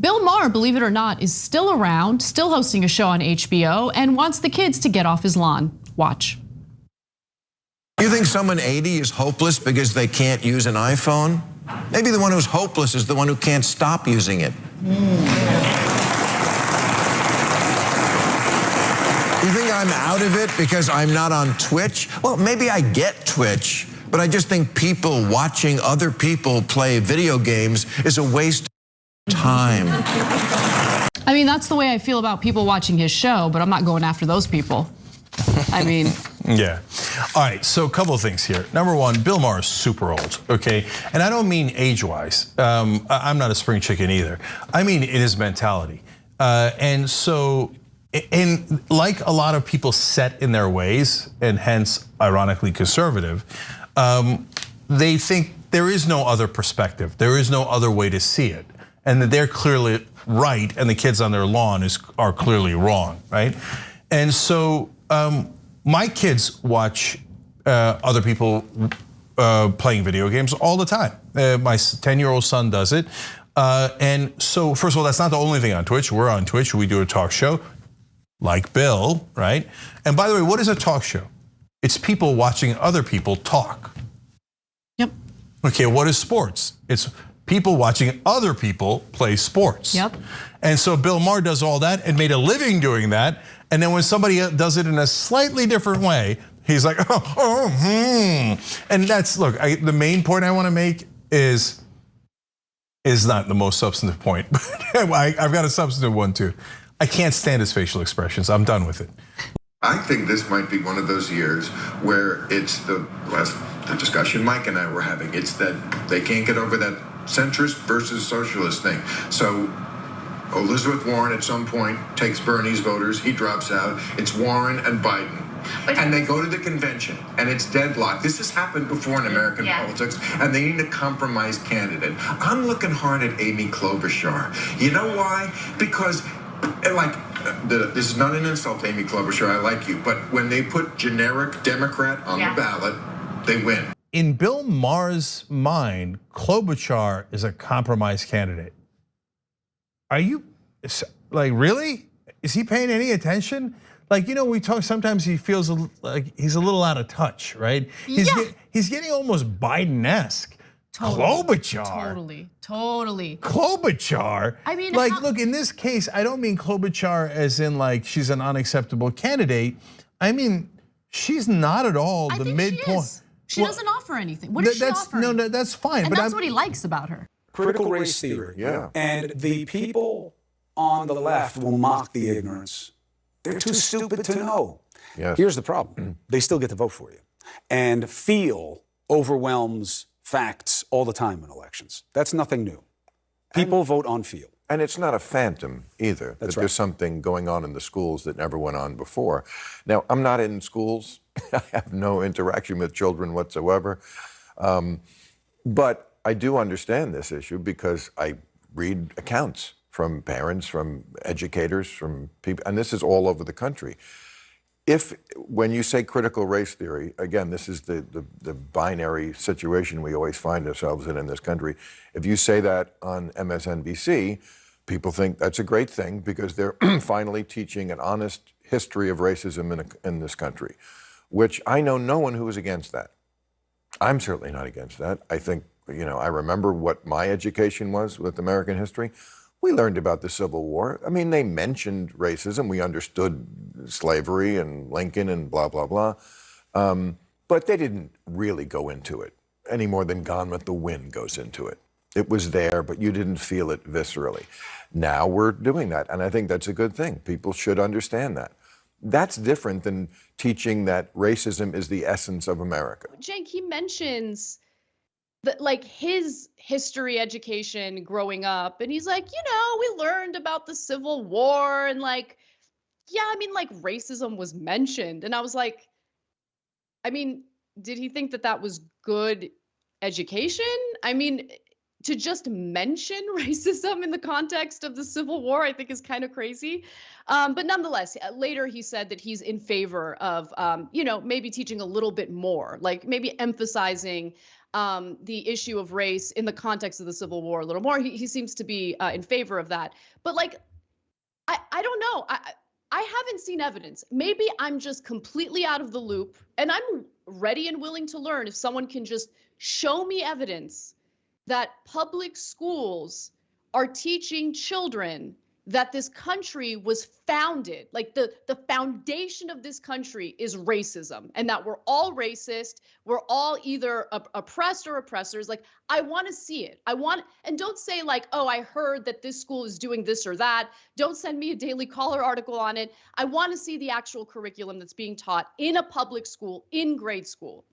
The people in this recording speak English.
Bill Maher, believe it or not, is still around, still hosting a show on HBO, and wants the kids to get off his lawn. Watch. You think someone 80 is hopeless because they can't use an iPhone? Maybe the one who's hopeless is the one who can't stop using it. You think I'm out of it because I'm not on Twitch? Well, maybe I get Twitch, but I just think people watching other people play video games is a waste of time. I mean, that's the way I feel about people watching his show, but I'm not going after those people. I mean. Yeah. All right, so a couple of things here. Number one, Bill Maher is super old, okay? And I don't mean age-wise. I'm not a spring chicken either. I mean in his mentality. And so, like a lot of people set in their ways, and hence ironically conservative, they think there is no other perspective. There is no other way to see it. And that they're clearly right and the kids on their lawn are clearly wrong, right? And so my kids watch other people playing video games all the time. My 10-year-old son does it. And so first of all, that's not the only thing on Twitch. We're on Twitch, we do a talk show like Bill, right? And by the way, what is a talk show? It's people watching other people talk. Yep. Okay, what is sports? It's people watching other people play sports. Yep. And so Bill Maher does all that and made a living doing that. And then when somebody does it in a slightly different way, he's like, And that's, look, the main point I want to make is not the most substantive point, but I've got a substantive one too. I can't stand his facial expressions. I'm done with it. I think this might be one of those years where it's the discussion Mike and I were having. It's that they can't get over that centrist versus socialist thing. So Elizabeth Warren at some point takes Bernie's voters, he drops out. It's Warren and Biden. And they go to the convention and it's deadlocked. This has happened before in American politics, and they need a compromise candidate. I'm looking hard at Amy Klobuchar. You know why? Because this is not an insult to Amy Klobuchar, I like you, but when they put generic Democrat on the ballot, they win. In Bill Maher's mind, Klobuchar is a compromise candidate. Are you, like, really? Is he paying any attention? Like, you know, we talk, sometimes he feels like he's a little out of touch, right? He's getting almost Biden-esque. Totally. Klobuchar. Totally. Klobuchar. I mean, like, look, in this case, I don't mean Klobuchar as in like she's an unacceptable candidate. I mean, she's not at all the midpoint. She doesn't offer anything. What is she offering? No, that's fine. And but that's what he likes about her. Critical race theory. Yeah. And the people on the left will mock the ignorance. They're too stupid to know. Yes. Here's the problem. They still get to vote for you. And feel overwhelms facts all the time in elections. That's nothing new. People vote on feel. And it's not a phantom either. That's that there's something going on in the schools that never went on before. Now, I'm not in schools. I have no interaction with children whatsoever. But I do understand this issue because I read accounts from parents, from educators, from people, and this is all over the country. When you say critical race theory, again, this is the binary situation we always find ourselves in this country. If you say that on MSNBC, people think that's a great thing because they're finally teaching an honest history of racism in this country, which I know no one who is against that. I'm certainly not against that. I think, you know, I remember what my education was with American history. We learned about the Civil War. I mean, they mentioned racism. We understood slavery and Lincoln and blah, blah, blah. But they didn't really go into it any more than Gone with the Wind goes into it. It was there, but you didn't feel it viscerally. Now we're doing that, and I think that's a good thing. People should understand that. That's different than teaching that racism is the essence of America. Cenk, he mentions that, like, his history education growing up, and he's like, you know, we learned about the Civil War, and like, yeah, I mean, like, racism was mentioned. And I was like, I mean, did he think that that was good education? I mean, to just mention racism in the context of the Civil War, I think is kind of crazy. But nonetheless, later he said that he's in favor of, you know, maybe teaching a little bit more, like maybe emphasizing the issue of race in the context of the Civil War a little more. He seems to be in favor of that. But like, I don't know. I haven't seen evidence. Maybe I'm just completely out of the loop, and I'm ready and willing to learn if someone can just show me evidence that public schools are teaching children that this country was founded, like the foundation of this country is racism, and that we're all racist, we're all either oppressed or oppressors. Like, I want to see it. And don't say like, oh, I heard that this school is doing this or that. Don't send me a Daily Caller article on it. I want to see the actual curriculum that's being taught in a public school, in grade school.